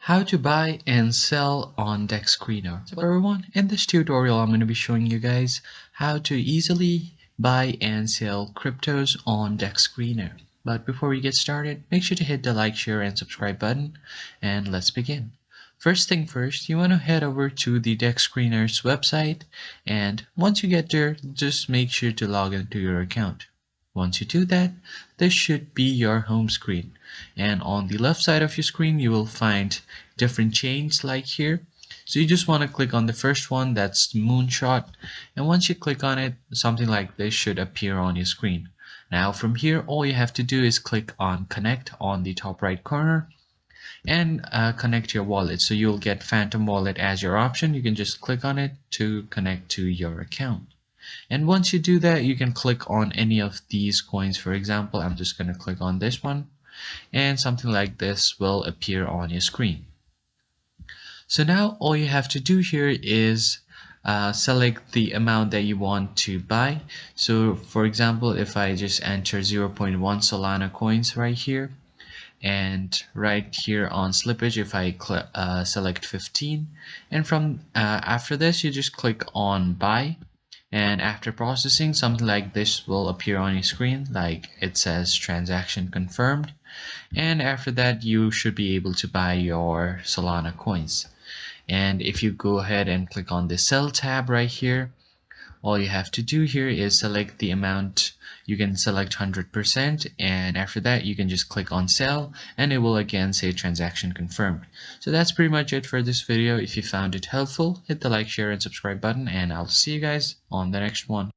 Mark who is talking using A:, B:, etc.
A: How to buy and sell on DexScreener. So everyone, in this tutorial I'm going to be showing you guys how to easily buy and sell cryptos on DexScreener. But before we get started, make sure to hit the like, share and subscribe button, and let's begin. First thing first, you want to head over to the DexScreener's website, and once you get there, just make sure to log into your account. Once you do that, this should be your home screen, and on the left side of your screen you will find different chains like here. So you just want to click on the first one, that's moonshot, and once you click on it, something like this should appear on your screen. Now from here, all you have to do is click on connect on the top right corner and connect your wallet. So you'll get Phantom Wallet as your option. You can just click on it to connect to your account. And once you do that, you can click on any of these coins. For example, I'm just going to click on this one, and something like this will appear on your screen. So now all you have to do here is select the amount that you want to buy. So for example, if I just enter 0.1 Solana coins right here, and right here on slippage, if I select 15, and from after this you just click on buy, and after processing, something like this will appear on your screen, like it says transaction confirmed, and after that you should be able to buy your Solana coins. And if you go ahead and click on the sell tab right here, all you have to do here is select the amount. You can select 100%, and after that you can just click on sell, and it will again say transaction confirmed. So that's pretty much it for this video. If you found it helpful, hit the like, share and subscribe button, and I'll see you guys on the next one.